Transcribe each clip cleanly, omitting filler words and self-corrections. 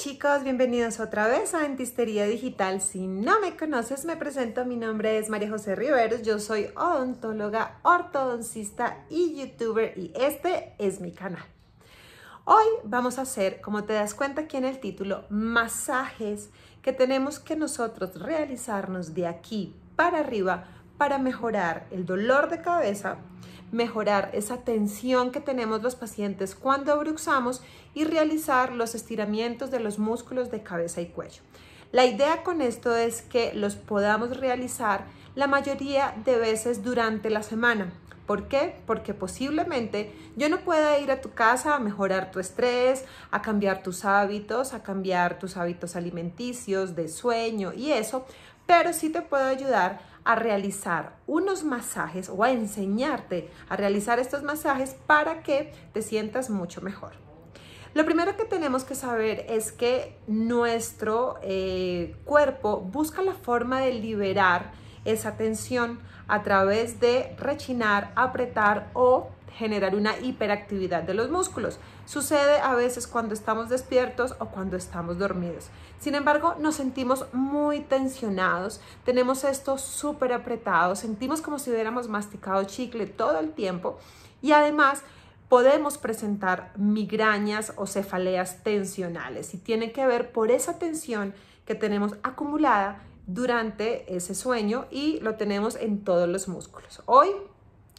chicos, bienvenidos otra vez a Dentistería Digital. Si no me conoces, me presento, mi nombre es María José Riveros, yo soy odontóloga, ortodoncista y youtuber y este es mi canal. Hoy vamos a hacer, como te das cuenta aquí en el título, masajes que tenemos que nosotros realizarnos de aquí para arriba para mejorar el dolor de cabeza, mejorar esa tensión que tenemos los pacientes cuando bruxamos y realizar los estiramientos de los músculos de cabeza y cuello. La idea con esto es que los podamos realizar la mayoría de veces durante la semana. ¿Por qué? Porque posiblemente yo no pueda ir a tu casa a mejorar tu estrés, a cambiar tus hábitos alimenticios, de sueño y eso, pero sí te puedo ayudar a realizar unos masajes o a enseñarte a realizar estos masajes para que te sientas mucho mejor. Lo primero que tenemos que saber es que nuestro cuerpo busca la forma de liberar esa tensión a través de rechinar, apretar o generar una hiperactividad de los músculos. Sucede a veces cuando estamos despiertos o cuando estamos dormidos. Sin embargo, nos sentimos muy tensionados, tenemos esto súper apretado, sentimos como si hubiéramos masticado chicle todo el tiempo y además podemos presentar migrañas o cefaleas tensionales y tiene que ver por esa tensión que tenemos acumulada durante ese sueño y lo tenemos en todos los músculos. Hoy,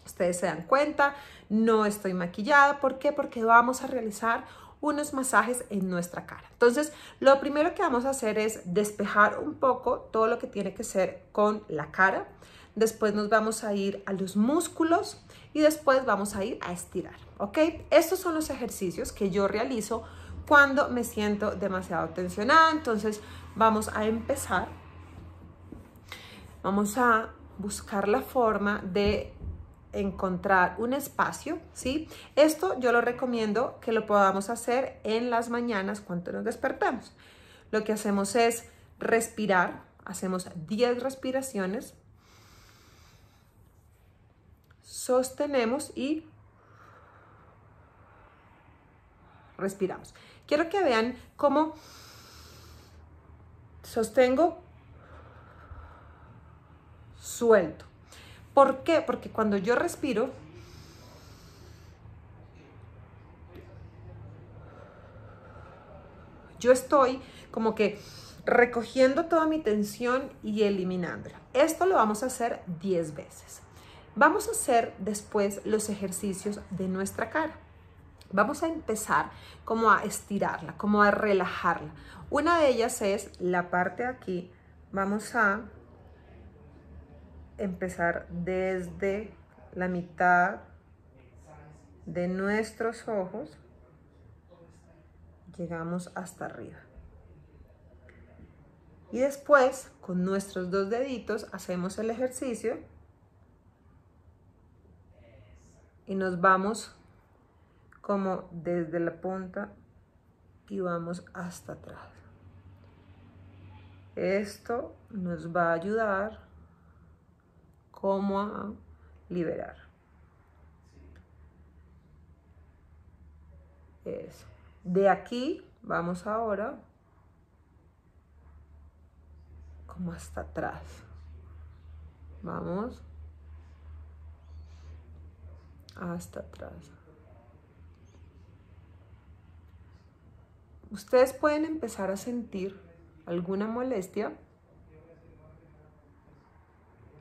ustedes se dan cuenta, no estoy maquillada. ¿Por qué? Porque vamos a realizar unos masajes en nuestra cara. Entonces, lo primero que vamos a hacer es despejar un poco todo lo que tiene que ser con la cara. Después nos vamos a ir a los músculos y después vamos a ir a estirar, ¿ok? Estos son los ejercicios que yo realizo cuando me siento demasiado tensionada. Entonces, vamos a empezar. Vamos a buscar la forma de encontrar un espacio, ¿sí? Esto yo lo recomiendo que lo podamos hacer en las mañanas cuando nos despertamos. Lo que hacemos es respirar, hacemos 10 respiraciones, sostenemos y respiramos. Quiero que vean cómo sostengo, suelto. ¿Por qué? Porque cuando yo respiro, yo estoy como que recogiendo toda mi tensión y eliminándola. Esto lo vamos a hacer 10 veces. Vamos a hacer después los ejercicios de nuestra cara. Vamos a empezar como a estirarla, como a relajarla. Una de ellas es la parte de aquí. Vamos a empezar desde la mitad de nuestros ojos, llegamos hasta arriba. Y después, con nuestros dos deditos, hacemos el ejercicio y nos vamos como desde la punta y vamos hasta atrás. Esto nos va a ayudar como a liberar. Eso. De aquí vamos ahora como hasta atrás. Vamos hasta atrás. Ustedes pueden empezar a sentir alguna molestia,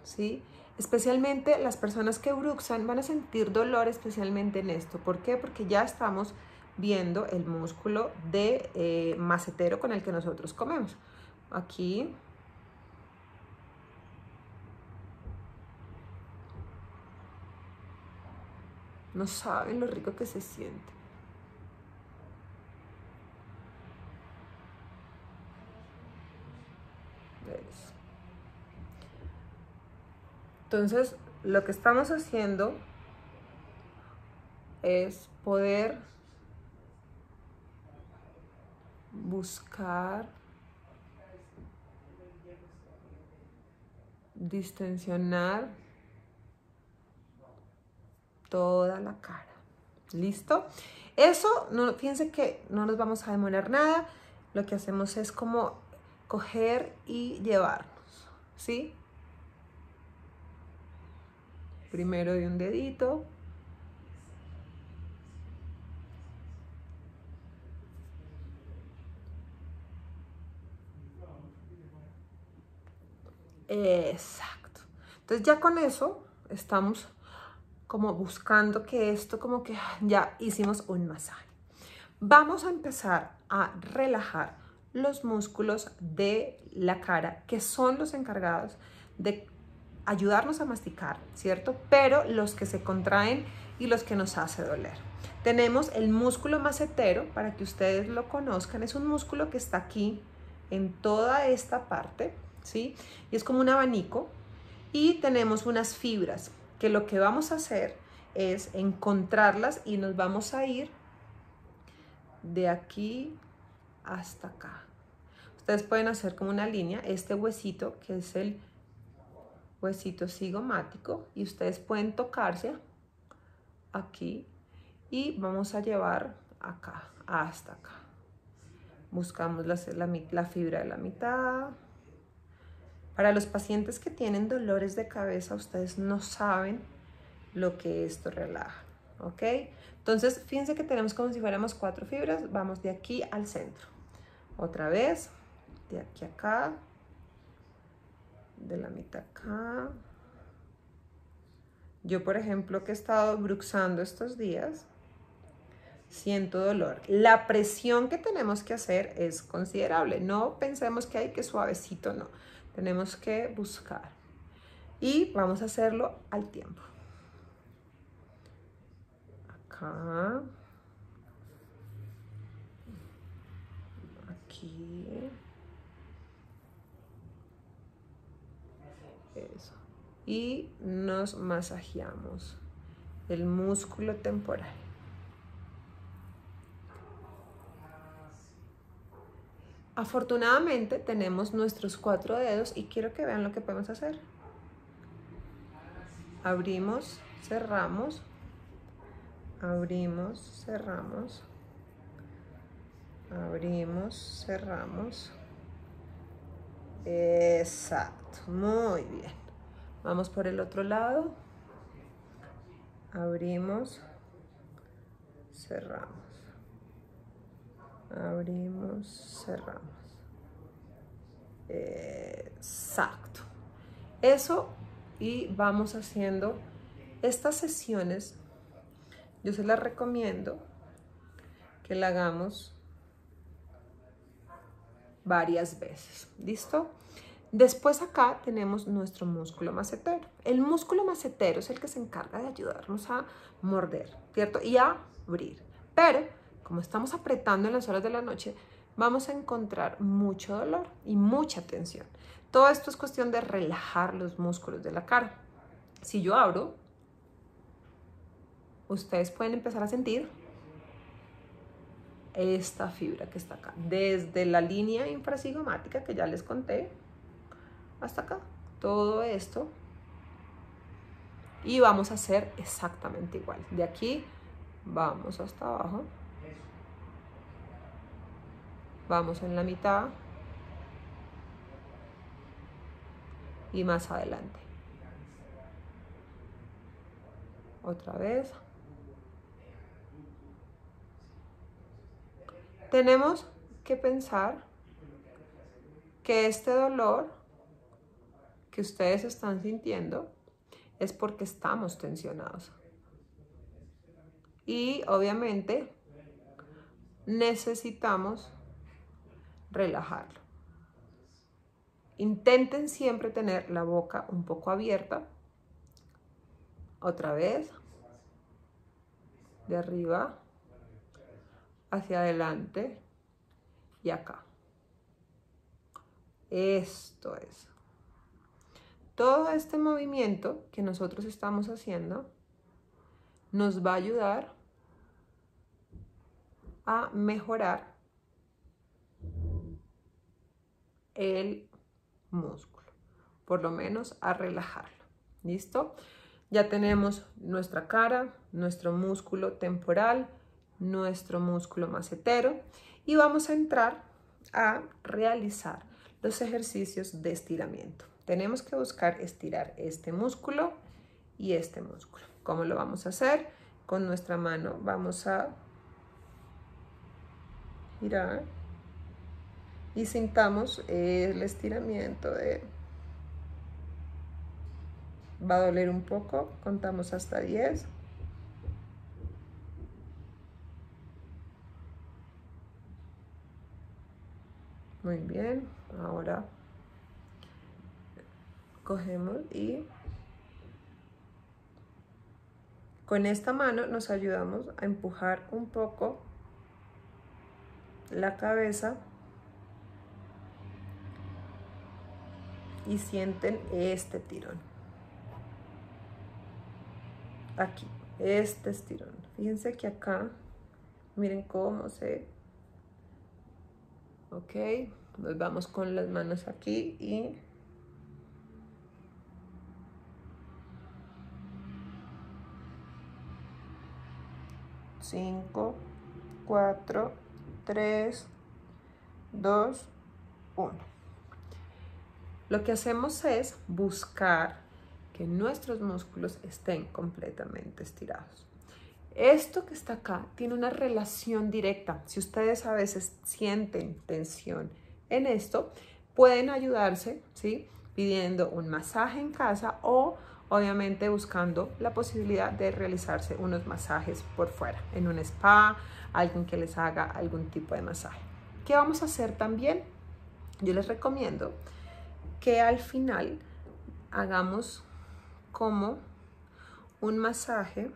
¿sí? Especialmente las personas que bruxan van a sentir dolor especialmente en esto. ¿Por qué? Porque ya estamos viendo el músculo de macetero con el que nosotros comemos. Aquí. No saben lo rico que se siente. Eso. Entonces, lo que estamos haciendo es poder buscar distensionar toda la cara. ¿Listo? Eso, no, fíjense que no nos vamos a demorar nada. lo que hacemos es como coger y llevarnos, ¿sí? Primero de un dedito. Exacto. Entonces ya con eso estamos como buscando que esto como que ya hicimos un masaje. Vamos a empezar a relajar los músculos de la cara, que son los encargados de ayudarnos a masticar, ¿cierto? Pero los que se contraen y los que nos hace doler. Tenemos el músculo macetero, para que ustedes lo conozcan, es un músculo que está aquí en toda esta parte, ¿sí? Y es como un abanico. Y tenemos unas fibras que lo que vamos a hacer es encontrarlas y nos vamos a ir de aquí hasta acá. Ustedes pueden hacer como una línea, este huesito que es el huesito cigomático, y ustedes pueden tocarse aquí y vamos a llevar acá hasta acá. Buscamos la fibra de la mitad. Para los pacientes que tienen dolores de cabeza, ustedes no saben lo que esto relaja, ¿ok? Entonces, fíjense que tenemos como si fuéramos 4 fibras. Vamos de aquí al centro. Otra vez, de aquí a acá, de la mitad acá. Yo, por ejemplo, que he estado bruxando estos días, siento dolor. La presión que tenemos que hacer es considerable. No pensemos que hay que suavecito, no. Tenemos que buscar. Y vamos a hacerlo al tiempo. Acá. Aquí. Eso. Y nos masajeamos el músculo temporal. Afortunadamente tenemos nuestros 4 dedos y quiero que vean lo que podemos hacer. Abrimos, cerramos, abrimos, cerramos, abrimos, cerramos. Exacto, muy bien. Vamos por el otro lado. Abrimos, cerramos. Abrimos, cerramos. Exacto. Eso, y vamos haciendo estas sesiones. Yo se las recomiendo que la hagamos varias veces. ¿Listo? Después acá tenemos nuestro músculo macetero. El músculo macetero es el que se encarga de ayudarnos a morder, ¿cierto? Y a abrir. Pero como estamos apretando en las horas de la noche, vamos a encontrar mucho dolor y mucha tensión. Todo esto es cuestión de relajar los músculos de la cara. Si yo abro, ustedes pueden empezar a sentir esta fibra que está acá, desde la línea infrasigomática que ya les conté hasta acá, todo esto, y vamos a hacer exactamente igual. De aquí vamos hasta abajo, vamos en la mitad y más adelante. Otra vez. Tenemos que pensar que este dolor que ustedes están sintiendo es porque estamos tensionados. Y obviamente necesitamos relajarlo. Intenten siempre tener la boca un poco abierta. Otra vez. De arriba hacia adelante y acá. Esto es. Todo este movimiento que nosotros estamos haciendo nos va a ayudar a mejorar el músculo, por lo menos a relajarlo. ¿Listo? Ya tenemos nuestra cara, nuestro músculo temporal, nuestro músculo macetero, y vamos a entrar a realizar los ejercicios de estiramiento. Tenemos que buscar estirar este músculo y este músculo. ¿Cómo lo vamos a hacer? Con nuestra mano vamos a girar y sintamos el estiramiento de... Va a doler un poco, contamos hasta 10. Muy bien, ahora cogemos y con esta mano nos ayudamos a empujar un poco la cabeza y sienten este tirón. Aquí, este estirón. Fíjense que acá, miren cómo se... Ok, nos vamos con las manos aquí y... Cinco, 4, 3, 2, 1. Lo que hacemos es buscar que nuestros músculos estén completamente estirados. Esto que está acá tiene una relación directa. Si ustedes a veces sienten tensión en esto, pueden ayudarse, ¿sí? Pidiendo un masaje en casa o obviamente buscando la posibilidad de realizarse unos masajes por fuera, en un spa, alguien que les haga algún tipo de masaje. ¿Qué vamos a hacer también? Yo les recomiendo que al final hagamos como un masaje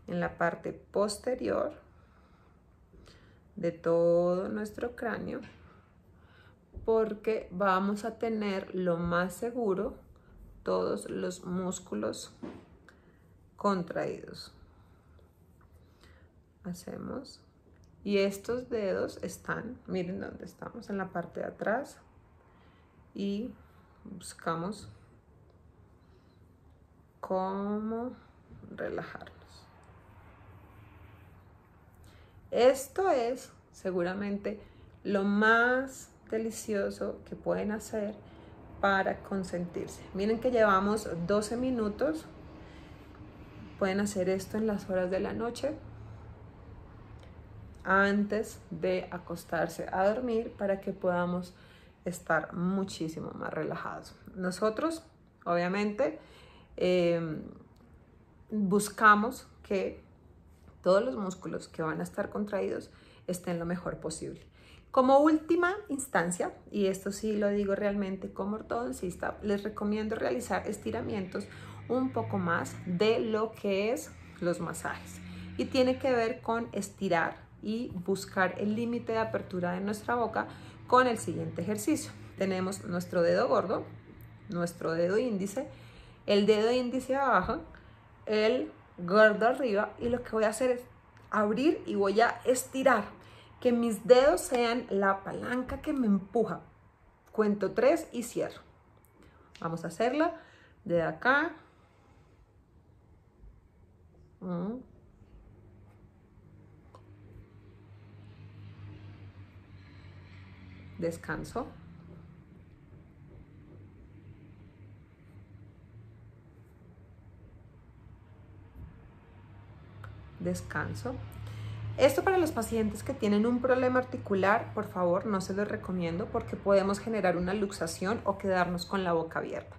en la parte posterior de todo nuestro cráneo, porque vamos a tener lo más seguro todos los músculos contraídos. Hacemos, y estos dedos están, miren dónde estamos, en la parte de atrás, y buscamos cómo relajarnos. Esto es seguramente lo más delicioso que pueden hacer para consentirse. Miren que llevamos 12 minutos. Pueden hacer esto en las horas de la noche antes de acostarse a dormir para que podamos estar muchísimo más relajados. Nosotros, obviamente, buscamos que todos los músculos que van a estar contraídos estén lo mejor posible. Como última instancia, y esto sí lo digo realmente como ortodoncista, les recomiendo realizar estiramientos un poco más de lo que es los masajes. Y tiene que ver con estirar y buscar el límite de apertura de nuestra boca con el siguiente ejercicio. Tenemos nuestro dedo gordo, nuestro dedo índice, el dedo índice abajo, el gordo arriba, y lo que voy a hacer es abrir y voy a estirar, que mis dedos sean la palanca que me empuja. Cuento 3 y cierro. Vamos a hacerla de acá. Descanso. Descanso. Esto para los pacientes que tienen un problema articular, por favor, no se los recomiendo porque podemos generar una luxación o quedarnos con la boca abierta.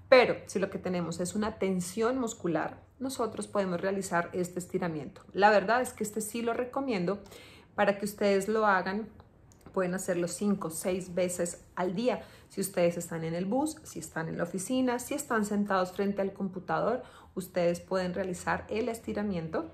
Pero si lo que tenemos es una tensión muscular, nosotros podemos realizar este estiramiento. La verdad es que este sí lo recomiendo para que ustedes lo hagan. Pueden hacerlo 5 o 6 veces al día. Si ustedes están en el bus, si están en la oficina, si están sentados frente al computador, ustedes pueden realizar el estiramiento.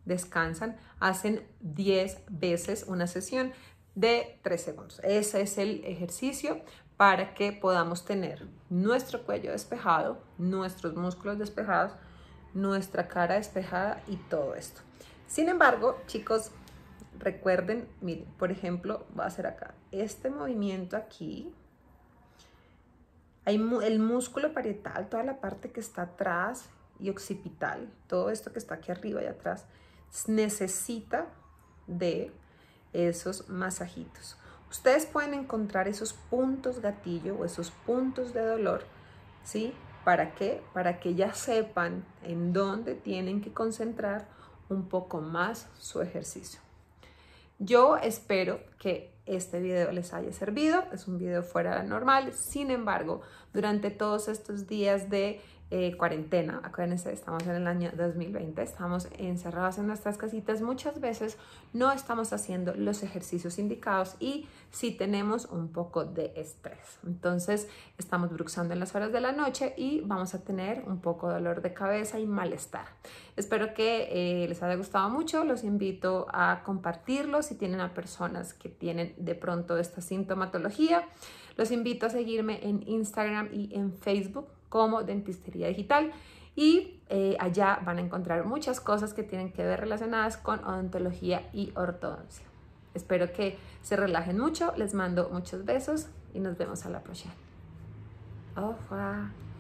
Descansan, hacen 10 veces una sesión de 3 segundos. Ese es el ejercicio para que podamos tener nuestro cuello despejado, nuestros músculos despejados, nuestra cara despejada y todo esto. Sin embargo, chicos, recuerden, miren, por ejemplo, voy a hacer acá este movimiento aquí. Hay el músculo parietal, toda la parte que está atrás, y occipital, todo esto que está aquí arriba y atrás, necesita de esos masajitos. Ustedes pueden encontrar esos puntos gatillo o esos puntos de dolor, ¿sí? ¿Para qué? Para que ya sepan en dónde tienen que concentrar un poco más su ejercicio. Yo espero que este video les haya servido. Es un video fuera de lo normal. Sin embargo, durante todos estos días de cuarentena, acuérdense, estamos en el año 2020, estamos encerrados en nuestras casitas, muchas veces no estamos haciendo los ejercicios indicados y sí tenemos un poco de estrés. Entonces estamos bruxando en las horas de la noche y vamos a tener un poco de dolor de cabeza y malestar. Espero que les haya gustado mucho. Los invito a compartirlo si tienen a personas que tienen de pronto esta sintomatología. Los invito a seguirme en Instagram y en Facebook como Dentistería Digital y allá van a encontrar muchas cosas que tienen que ver relacionadas con odontología y ortodoncia. Espero que se relajen mucho, les mando muchos besos y nos vemos a la próxima. Au revoir.